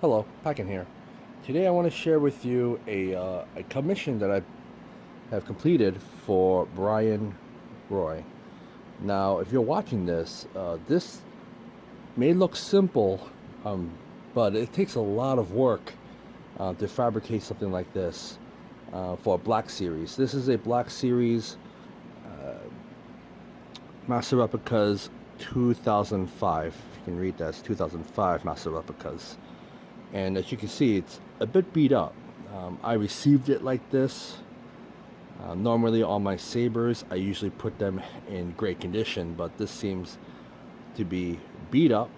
Hello, Packin here. Today I want to share with you a commission that I have completed for Bryan Roy. Now, if you're watching this, this may look simple, but it takes a lot of work to fabricate something like this for a Black Series. This is a Black Series Master Replicas 2005. You can read that as 2005 Master Replicas. And as you can see, it's a bit beat up. I received it like this. Normally on my Sabers, I usually put them in great condition, but this seems to be beat up.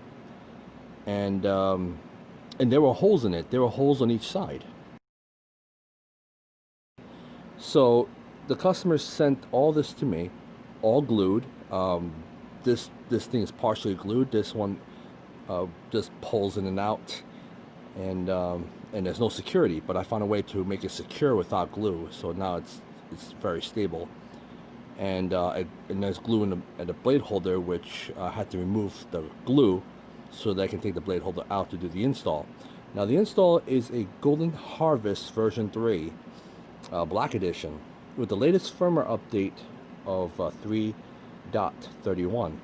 And there were holes in it. There were holes on each side. So the customer sent all this to me, all glued. This thing is partially glued. This one just pulls in and out. And there's no security, but I found a way to make it secure without glue, so now it's very stable. And there's glue in the blade holder, which I had to remove the glue so that I can take the blade holder out to do the install. Now the install is a Golden Harvest version 3 Black Edition with the latest firmware update of 3.31.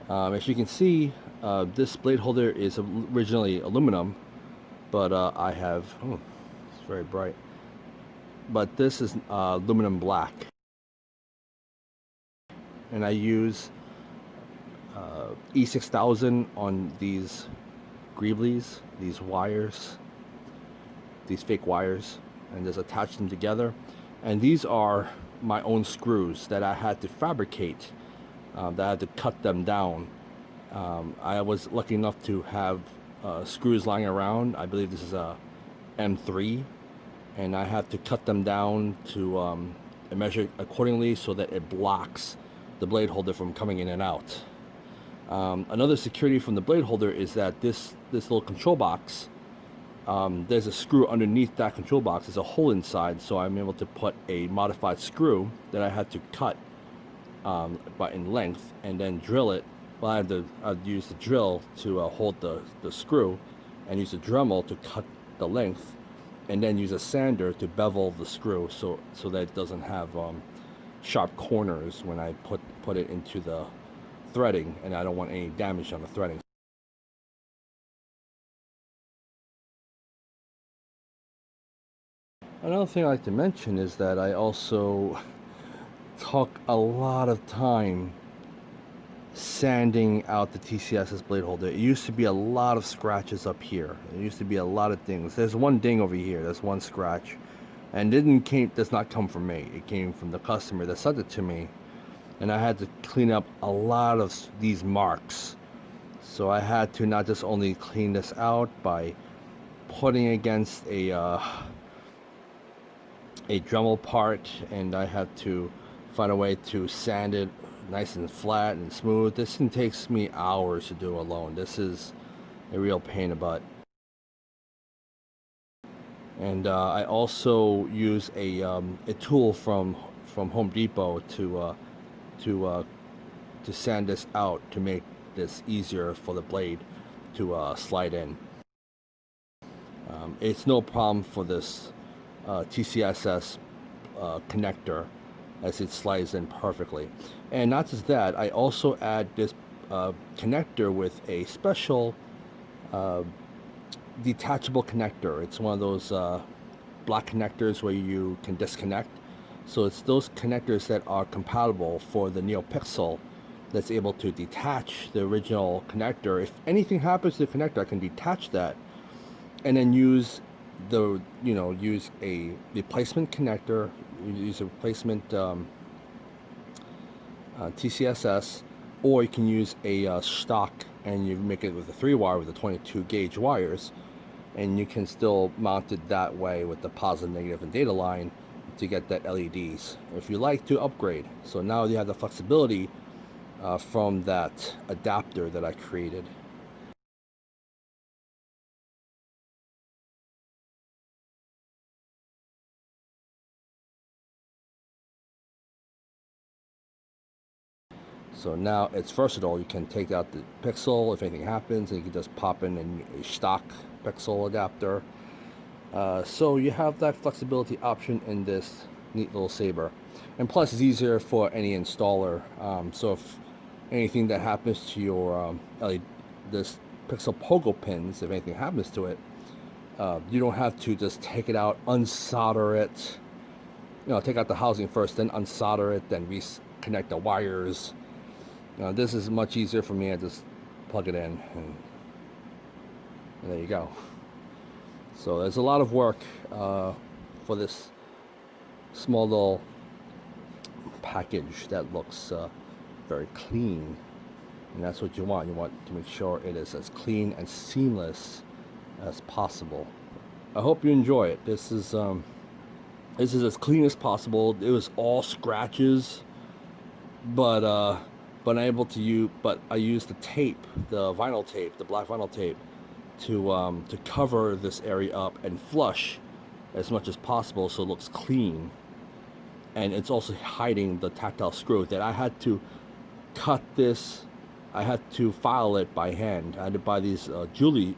As you can see, this blade holder is originally aluminum, but I have, it's very bright, but this is aluminum black. And I use E6000 on these greeblies, these wires, these fake wires, and just attach them together. And these are my own screws that I had to fabricate, that I had to cut them down. I was lucky enough to have screws lying around. I believe this is a M3, and I have to cut them down to measure accordingly so that it blocks the blade holder from coming in and out. Another security from the blade holder is that this little control box, there's a screw underneath that control box. There's a hole inside, so I'm able to put a modified screw that I had to cut but in length, and then drill it. Well, I'd use the drill to hold the screw, and use a Dremel to cut the length, and then use a sander to bevel the screw so that it doesn't have sharp corners when I put it into the threading, and I don't want any damage on the threading. Another thing I like to mention is that I also took a lot of time sanding out the TCSS blade holder. It used to be a lot of scratches up here. There used to be a lot of things. There's one ding over here. There's one scratch, and does not come from me. It came from the customer that sent it to me, and I had to clean up a lot of these marks. So I had to not just only clean this out by putting against a Dremel part, and I had to find a way to sand it nice and flat and smooth. This thing takes me hours to do alone. This is a real pain in the butt. And I also use a tool from Home Depot to sand this out to make this easier for the blade to slide in. It's no problem for this TCSS connector, as it slides in perfectly. And not just that, I also add this connector with a special detachable connector. It's one of those black connectors where you can disconnect. So it's those connectors that are compatible for the Neopixel, that's able to detach the original connector. If anything happens to the connector, I can detach that and then use a replacement connector, use a replacement TCSS, or you can use a stock, and you make it with a 3-wire with the 22 gauge wires, and you can still mount it that way with the positive, negative, and data line to get that LEDs if you like to upgrade. So now you have the flexibility from that adapter that I created. So now it's versatile. You can take out the pixel if anything happens, and you can just pop in a stock pixel adapter. So you have that flexibility option in this neat little saber. And plus it's easier for any installer. So if anything that happens to your LED, this pixel pogo pins, if anything happens to it, you don't have to just take it out, unsolder it, take out the housing first, then unsolder it, then reconnect the wires. This is much easier for me. I just plug it in, and there you go. So there's a lot of work for this small little package that looks very clean, and that's what you want. You want to make sure it is as clean and seamless as possible. I hope you enjoy it. This is as clean as possible. It was all scratches, but I used the tape, the vinyl tape, the black vinyl tape, to cover this area up and flush as much as possible so it looks clean. And it's also hiding the tactile screw that I had to cut this. I had to file it by hand. I had to buy these Julie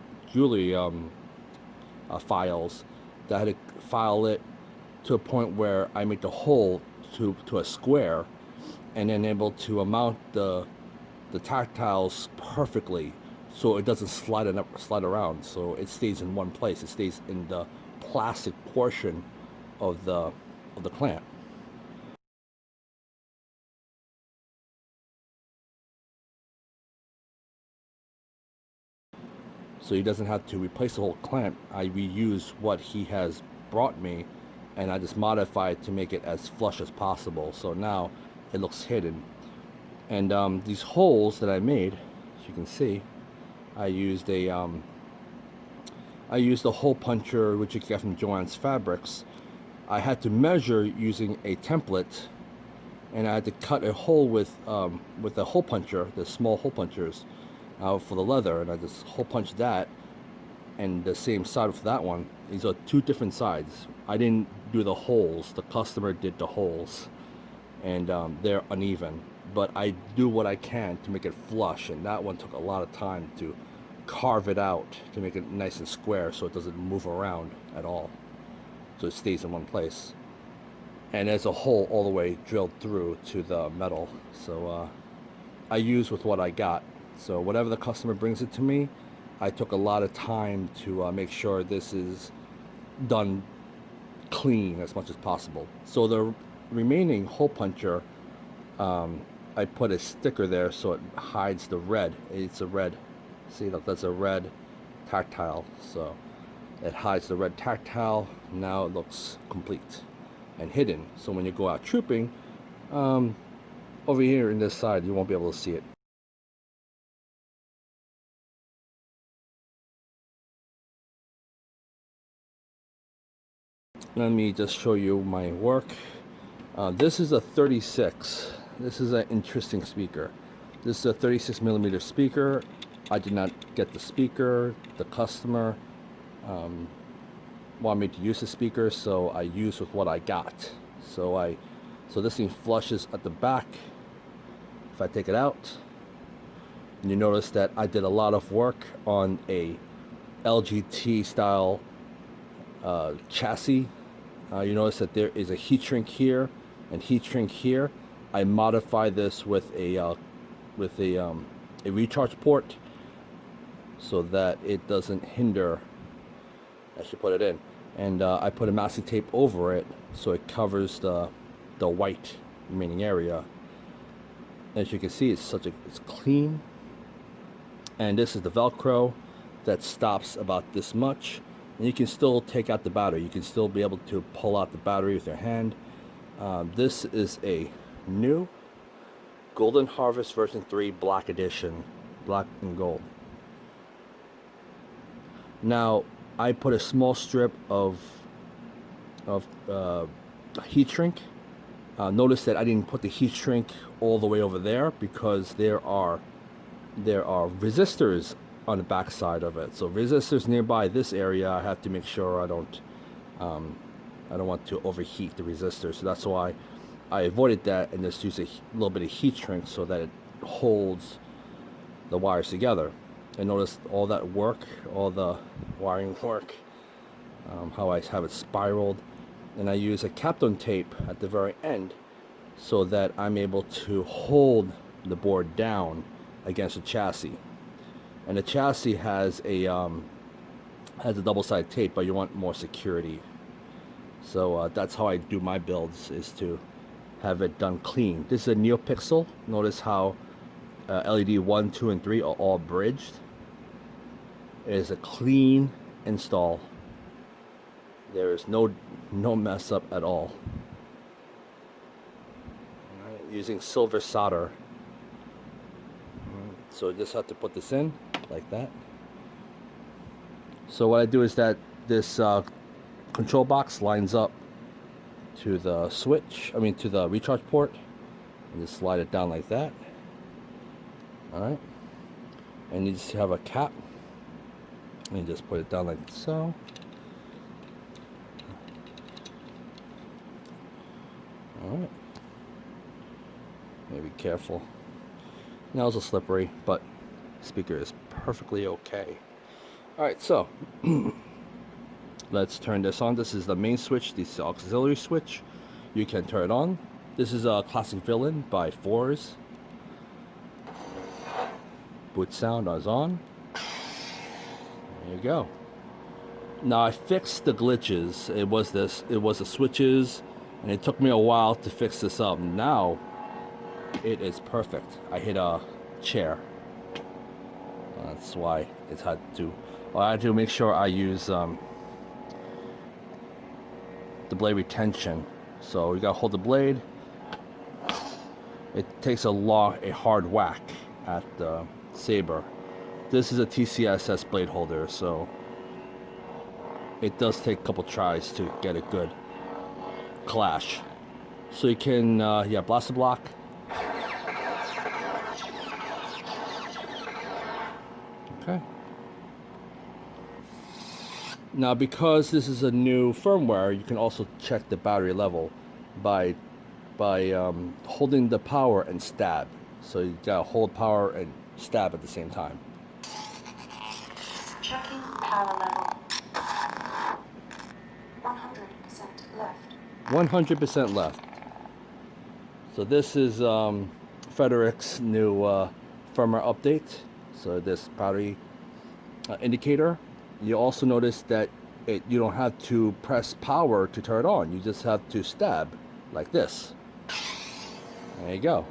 files that I had to file it to a point where I make the hole to a square, and then able to mount the tactiles perfectly so it doesn't slide around, so it stays in one place. It stays in the plastic portion of the clamp. So he doesn't have to replace the whole clamp. I reuse what he has brought me, and I just modify it to make it as flush as possible. So now it looks hidden. And these holes that I made, as you can see, I used a hole puncher, which you get from Joann's Fabrics. I had to measure using a template, and I had to cut a hole with a hole puncher, the small hole punchers, for the leather, and I just hole punched that, and the same side for that one. These are two different sides. I didn't do the holes. The customer did the holes, and they're uneven. But I do what I can to make it flush, and that one took a lot of time to carve it out to make it nice and square so it doesn't move around at all, so it stays in one place. And there's a hole all the way drilled through to the metal. So I use with what I got. So whatever the customer brings it to me, I took a lot of time to make sure this is done clean as much as possible. So the remaining hole puncher, I put a sticker there so it hides the red. It's a red. See, look, that's a red tactile. So it hides the red tactile. Now it looks complete and hidden. So when you go out trooping, over here in this side, you won't be able to see it. Let me just show you my work. This is a 36. This is an interesting speaker. This is a 36 millimeter speaker. I did not get the speaker. The customer wanted me to use the speaker, so I used with what I got. So this thing flushes at the back. If I take it out, you notice that I did a lot of work on a LGT style chassis. You notice that there is a heat shrink here and heat shrink here. I modified this with a recharge port so that it doesn't hinder as you put it in. And I put a masking tape over it so it covers the white remaining area. As you can see, it's clean. And this is the Velcro that stops about this much. And you can still take out the battery. You can still be able to pull out the battery with your hand. This is a new Golden Harvest version 3 black edition, black and gold. Now I put a small strip of heat shrink. Notice that I didn't put the heat shrink all the way over there because there are resistors on the back side of it. So resistors nearby this area, I have to make sure I don't want to overheat the resistors. So that's why I avoided that and just use a little bit of heat shrink so that holds the wires together. And notice all that work, all the wiring work, how I have it spiraled. And I use a Kapton tape at the very end so that I'm able to hold the board down against the chassis. And the chassis has a double-sided tape, but you want more security. So that's how I do my builds, is to have it done clean. This is a Neopixel. Notice how LED 1, 2, and 3 are all bridged. It is a clean install. There is no mess up at all. Alright, using silver solder. So you just have to put this in like that. So what I do is that this control box lines up to the switch, to the recharge port, and just slide it down like that. Alright, and you just have a cap, and you just put it down like so. Alright, be careful. Now it's a slippery, but speaker is perfectly okay. Alright, so let's turn this on. This is the main switch. This is the auxiliary switch. You can turn it on. This is a classic villain by Fours. Boot sound is on. There you go. Now I fixed the glitches. It was the switches, and it took me a while to fix this up. Now it is perfect. I hit a chair. That's why it's had to. Well, I had to make sure I use the blade retention. So you gotta hold the blade. It takes a hard whack at the saber. This is a TCSS blade holder, so it does take a couple tries to get a good clash. So you can, blaster block. Okay. Now, because this is a new firmware, you can also check the battery level by holding the power and stab. So you gotta hold power and stab at the same time. Checking power level. 100% left. 100% left. So this is Frederik's new firmware update. So this battery indicator. You also notice that you don't have to press power to turn it on. You just have to stab like this. There you go.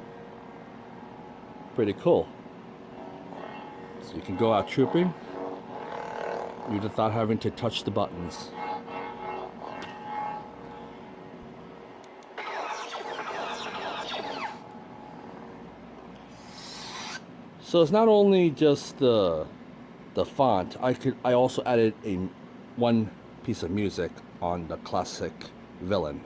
Pretty cool. So you can go out trooping without having to touch the buttons. So it's not only just the font. I also added one piece of music on the classic villain.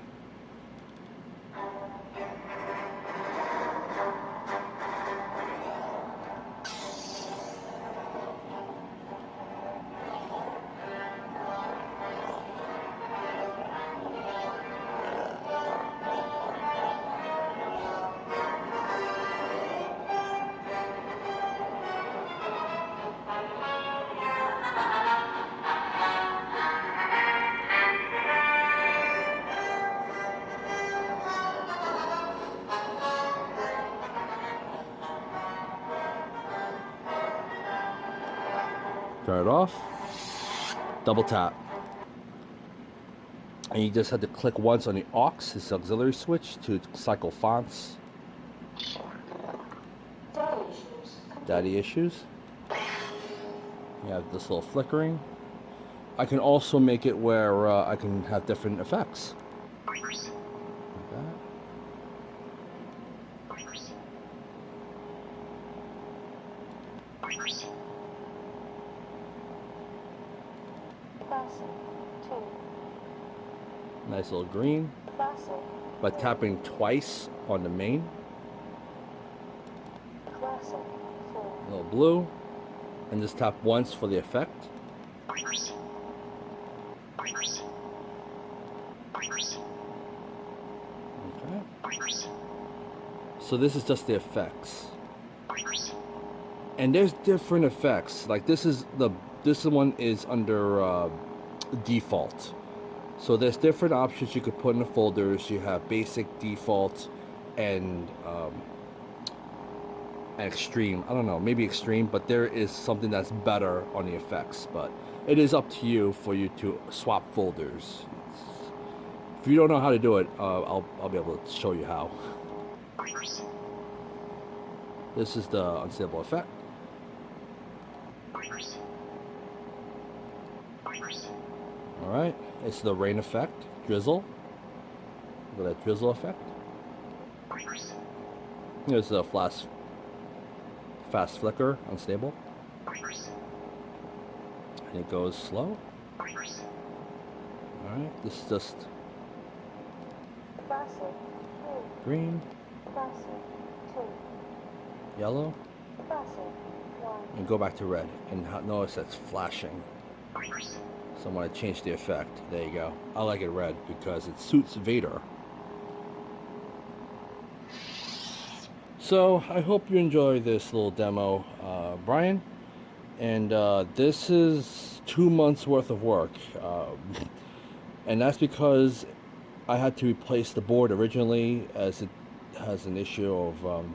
Turn it off, double tap, and you just have to click once on the aux, this auxiliary switch, to cycle fonts. Daddy issues. You have this little flickering. I can also make it where I can have different effects. Like that. Nice little green. By tapping twice on the main. A little blue. And just tap once for the effect. Okay. So this is just the effects. And there's different effects. Like this one is under default. So there's different options you could put in the folders. You have basic, default, and extreme. I don't know, maybe extreme, but there is something that's better on the effects. But it is up to you for you to swap folders. If you don't know how to do it, I'll be able to show you how. This is the unstable effect. Alright, it's the rain effect, drizzle. Look at that drizzle effect. Here's the fast flicker, unstable. And it goes slow. Alright, this is just green, yellow, and go back to red. And notice that's flashing. So I'm going to change the effect. There you go. I like it red because it suits Vader. So I hope you enjoy this little demo, Brian. And this is 2 months worth of work. And that's because I had to replace the board originally, as it has an issue of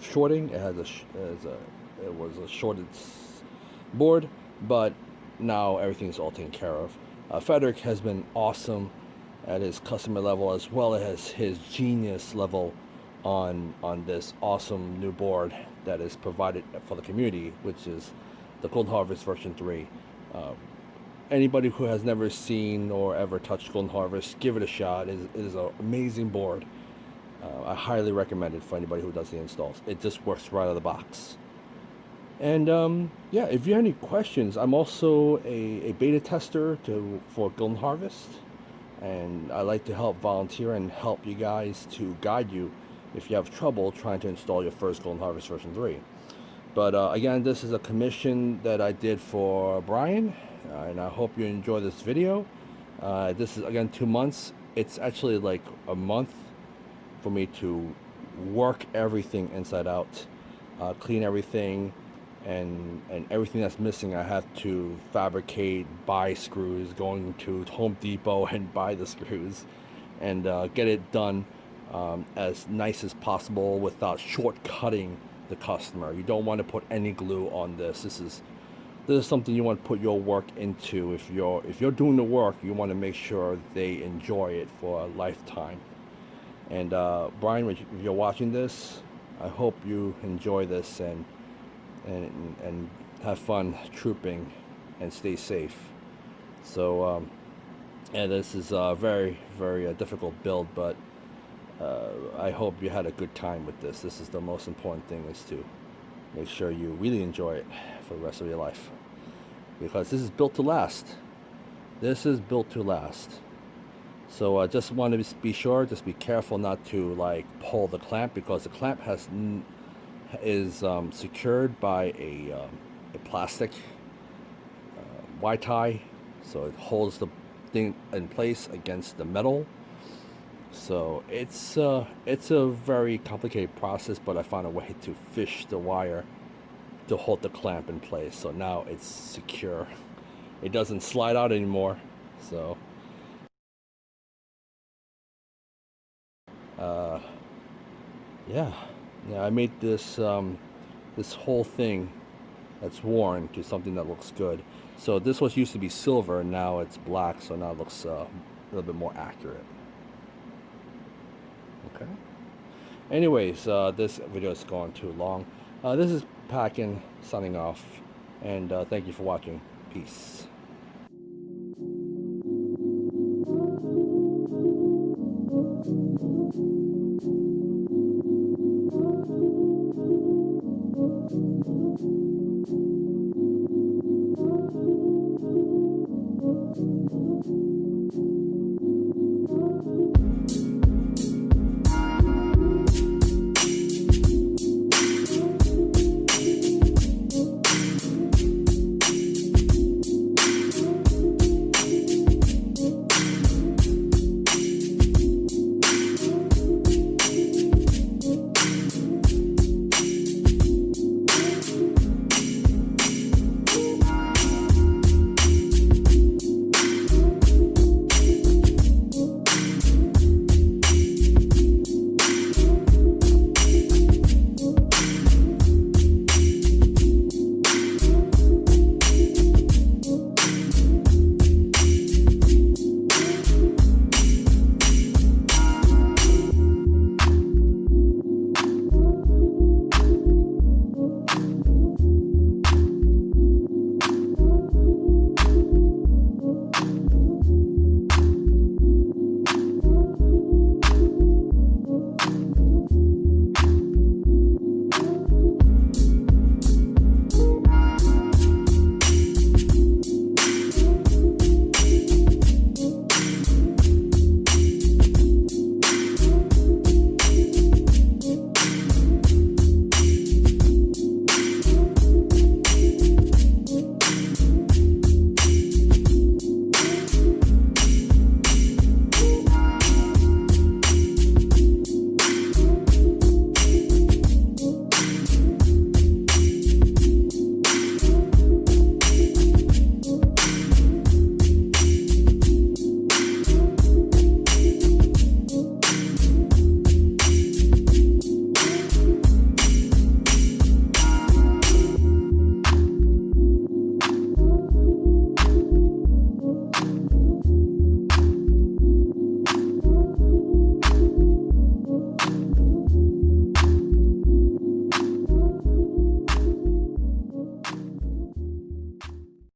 shorting. It was a shorted board, but now everything's all taken care of. Frederik has been awesome at his customer level as well as his genius level on this awesome new board that is provided for the community, which is the Golden Harvest version 3. Anybody who has never seen or ever touched Golden Harvest, give it a shot. It is an amazing board. I highly recommend it for anybody who does the installs. It just works right out of the box. And yeah, if you have any questions, I'm also a beta tester for Golden Harvest, and I like to help volunteer and help you guys to guide you if you have trouble trying to install your first Golden Harvest version 3. But again, this is a commission that I did for Brian, and I hope you enjoy this video. This is again 2 months. It's actually like a month for me to work everything inside out, clean everything. And everything that's missing, I have to fabricate, buy screws, going to Home Depot and buy the screws, and get it done as nice as possible without shortcutting the customer. You don't want to put any glue on this. This is something you want to put your work into. If you're doing the work, you want to make sure they enjoy it for a lifetime. And Brian, if you're watching this, I hope you enjoy this and have fun trooping and stay safe. So yeah, this is a very, very difficult build, but I hope you had a good time with this. This is the most important thing, is to make sure you really enjoy it for the rest of your life, because this is built to last. This is built to last. So just want to be sure, just be careful not to like pull the clamp, because the clamp is secured by a plastic Y-tie, so it holds the thing in place against the metal. So it's a very complicated process, but I found a way to fish the wire to hold the clamp in place. So now it's secure. It doesn't slide out anymore. So yeah, I made this this whole thing that's worn to something that looks good. So this was used to be silver, and now it's black, so now it looks a little bit more accurate. Okay. Anyways, this video is going too long. This is Packin signing off, and thank you for watching. Peace.